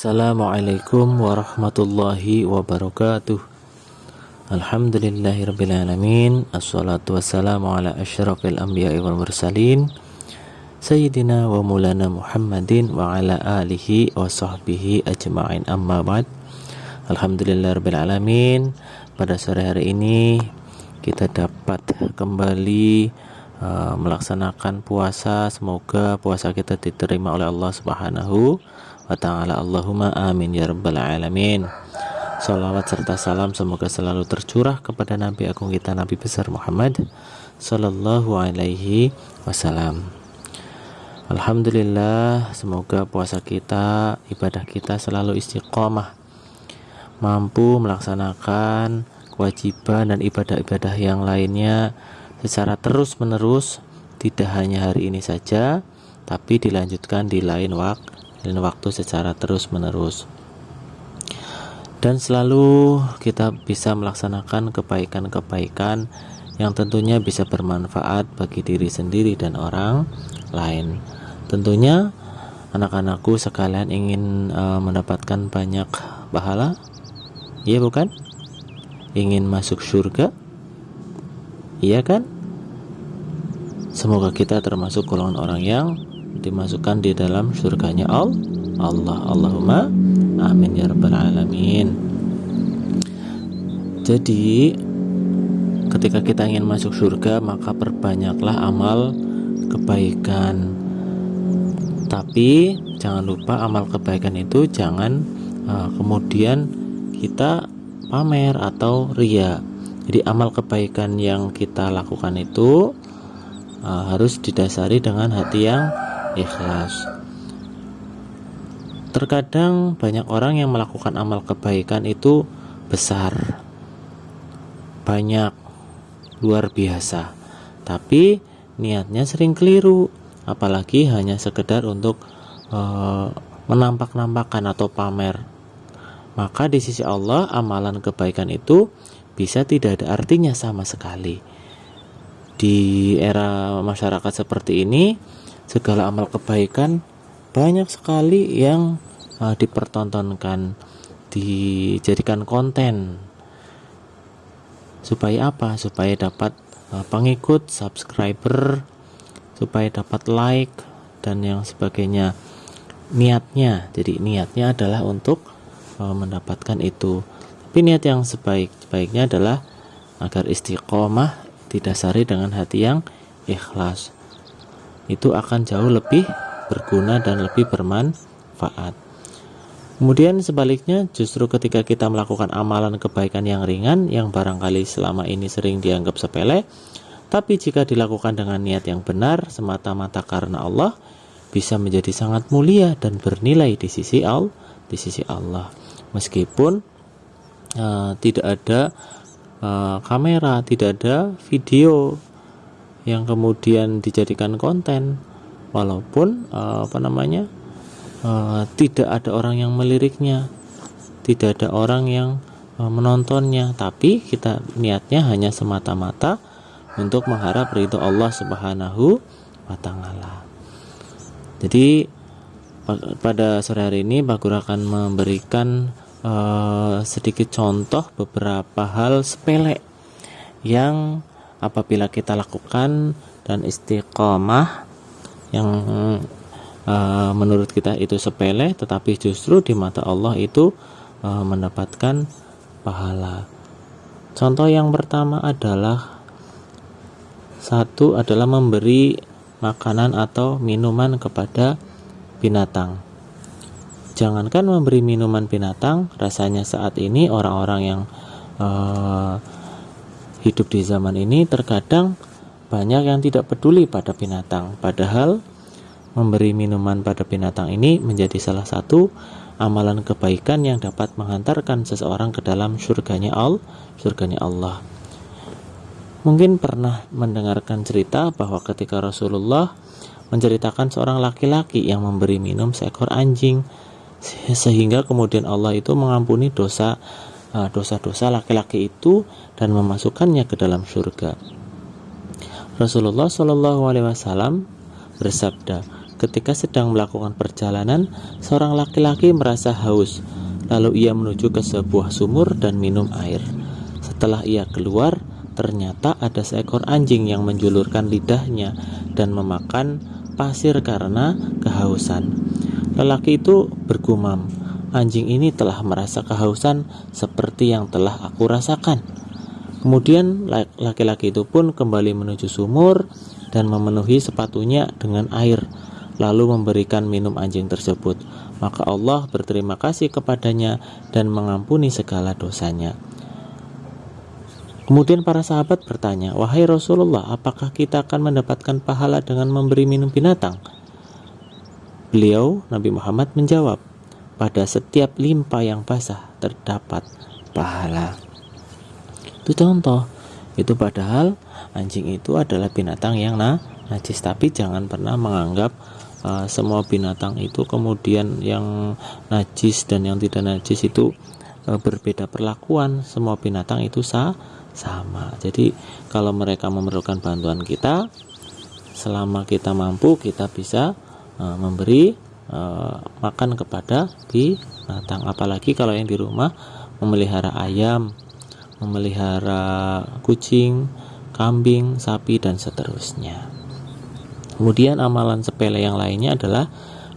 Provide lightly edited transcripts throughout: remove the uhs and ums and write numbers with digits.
Assalamualaikum warahmatullahi wabarakatuh. Alhamdulillahirrabbilalamin. Assalatu wassalamu ala asyrafil anbiya'i wal mursalin Sayyidina wa mulana Muhammadin wa ala alihi wa sahbihi ajma'in, amma ba'd. Alhamdulillahirrabbilalamin. Pada sore hari ini kita dapat kembali melaksanakan puasa. Semoga puasa kita diterima oleh Allah Subhanahu wa ta'ala. Allahumma amin ya rabbal alamin. Salawat serta salam semoga selalu tercurah kepada Nabi agung kita, Nabi besar Muhammad sallallahu alaihi wasallam. Alhamdulillah, semoga puasa kita, ibadah kita selalu istiqomah, mampu melaksanakan kewajiban dan ibadah-ibadah yang lainnya secara terus-menerus, tidak hanya hari ini saja, tapi dilanjutkan di lain waktu secara terus-menerus. Dan selalu kita bisa melaksanakan kebaikan-kebaikan yang tentunya bisa bermanfaat bagi diri sendiri dan orang lain. Tentunya anak-anakku sekalian ingin mendapatkan banyak pahala, iya bukan? Ingin masuk surga, iya kan? Semoga kita termasuk golongan orang yang dimasukkan di dalam surganya Allah. Allahumma amin ya rabbal alamin. Jadi ketika kita ingin masuk surga, maka perbanyaklah amal kebaikan. Tapi jangan lupa amal kebaikan itu jangan kemudian kita pamer atau ria. Jadi amal kebaikan yang kita lakukan itu harus didasari dengan hati yang ikhlas. Terkadang banyak orang yang melakukan amal kebaikan itu besar, banyak, luar biasa, tapi niatnya sering keliru, apalagi hanya sekedar untuk menampak-nampakkan atau pamer. Maka di sisi Allah amalan kebaikan itu bisa tidak ada artinya sama sekali. Di era masyarakat seperti ini, segala amal kebaikan banyak sekali yang dipertontonkan, dijadikan konten. Supaya apa? Supaya dapat pengikut, subscriber, supaya dapat like dan yang sebagainya. Jadi niatnya adalah untuk mendapatkan itu. Tapi niat yang sebaik-baiknya adalah agar istiqomah didasari dengan hati yang ikhlas. Itu akan jauh lebih berguna dan lebih bermanfaat. Kemudian sebaliknya, justru ketika kita melakukan amalan kebaikan yang ringan, yang barangkali selama ini sering dianggap sepele, tapi jika dilakukan dengan niat yang benar, semata-mata karena Allah, bisa menjadi sangat mulia dan bernilai di sisi Allah. Meskipun tidak ada kamera, tidak ada video yang kemudian dijadikan konten, walaupun tidak ada orang yang meliriknya, tidak ada orang yang menontonnya, tapi kita niatnya hanya semata-mata untuk mengharap ridho Allah Subhanahu wa ta'ala. Jadi pada sore hari ini Pak Guru akan memberikan sedikit contoh beberapa hal sepele yang apabila kita lakukan dan istiqomah, yang menurut kita itu sepele, tetapi justru di mata Allah itu mendapatkan pahala. Contoh yang pertama adalah memberi makanan atau minuman kepada binatang. Jangankan memberi minuman binatang, rasanya saat ini orang-orang yang hidup di zaman ini terkadang banyak yang tidak peduli pada binatang, padahal memberi minuman pada binatang ini menjadi salah satu amalan kebaikan yang dapat menghantarkan seseorang ke dalam surganya Allah. Mungkin pernah mendengarkan cerita bahwa ketika Rasulullah menceritakan seorang laki-laki yang memberi minum seekor anjing, sehingga kemudian Allah itu mengampuni dosa-dosa laki-laki itu dan memasukkannya ke dalam surga. Rasulullah SAW bersabda, ketika sedang melakukan perjalanan, seorang laki-laki merasa haus. Lalu ia menuju ke sebuah sumur dan minum air. Setelah ia keluar, ternyata ada seekor anjing yang menjulurkan lidahnya dan memakan pasir karena kehausan. Lelaki itu bergumam, "Anjing ini telah merasa kehausan seperti yang telah aku rasakan." Kemudian laki-laki itu pun kembali menuju sumur dan memenuhi sepatunya dengan air, lalu memberikan minum anjing tersebut. Maka Allah berterima kasih kepadanya dan mengampuni segala dosanya. Kemudian para sahabat bertanya, "Wahai Rasulullah, apakah kita akan mendapatkan pahala dengan memberi minum binatang?" Beliau, Nabi Muhammad, menjawab, "Pada setiap limpa yang basah terdapat pahala." Itu contoh. Itu padahal anjing itu adalah binatang yang najis, tapi jangan pernah menganggap semua binatang itu kemudian yang najis dan yang tidak najis itu berbeda perlakuan. Semua binatang itu sama. Jadi kalau mereka memerlukan bantuan kita, selama kita mampu, kita bisa memberi makan kepada binatang. Apalagi kalau yang di rumah memelihara ayam, memelihara kucing, kambing, sapi, dan seterusnya. Kemudian amalan sepele yang lainnya adalah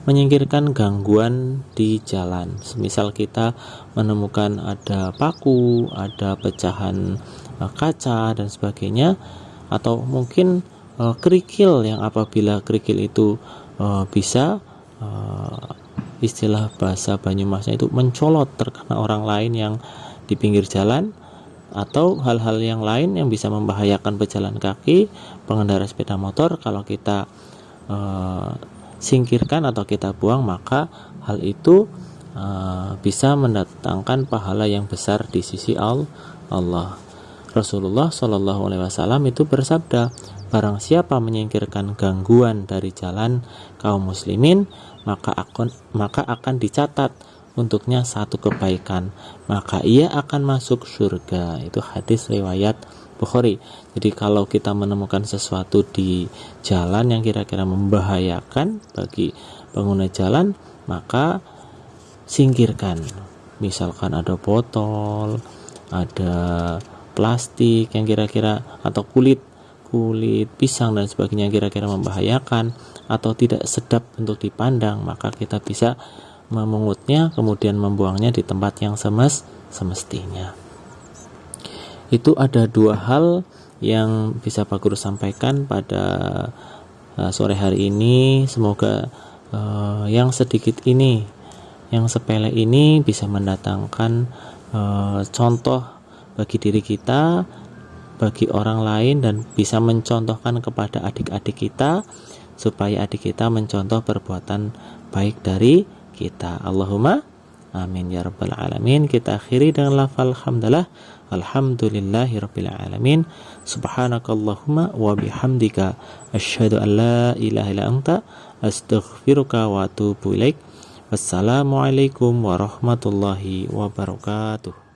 menyingkirkan gangguan di jalan. Semisal kita menemukan ada paku, ada pecahan kaca dan sebagainya, atau mungkin kerikil yang apabila kerikil itu bisa istilah bahasa Banyumasnya itu mencolot terkena orang lain yang di pinggir jalan, atau hal-hal yang lain yang bisa membahayakan pejalan kaki, pengendara sepeda motor, kalau kita singkirkan atau kita buang, maka hal itu bisa mendatangkan pahala yang besar di sisi Allah. Rasulullah Shallallahu Alaihi Wasallam itu bersabda, "Barang siapa menyingkirkan gangguan dari jalan kaum muslimin, maka akan dicatat untuknya satu kebaikan, maka ia akan masuk surga." Itu hadis riwayat Bukhari. Jadi kalau kita menemukan sesuatu di jalan yang kira-kira membahayakan bagi pengguna jalan, maka singkirkan. Misalkan ada botol, ada plastik yang kira-kira, atau kulit pisang dan sebagainya yang kira-kira membahayakan atau tidak sedap untuk dipandang, maka kita bisa memungutnya kemudian membuangnya di tempat yang semestinya. Itu ada dua hal yang bisa Pak Guru sampaikan pada sore hari ini. Semoga yang sedikit ini, yang sepele ini bisa mendatangkan contoh bagi diri kita, bagi orang lain, dan bisa mencontohkan kepada adik-adik kita supaya adik kita mencontoh perbuatan baik dari kita. Allahumma amin ya rabbal alamin. Kita akhiri dengan lafal hamdalah, alhamdulillahirabbil alamin. Subhanakallahumma wa bihamdika asyhadu an la ilaha illa anta astaghfiruka wa atubu ilaik. Wassalamualaikum warahmatullahi wabarakatuh.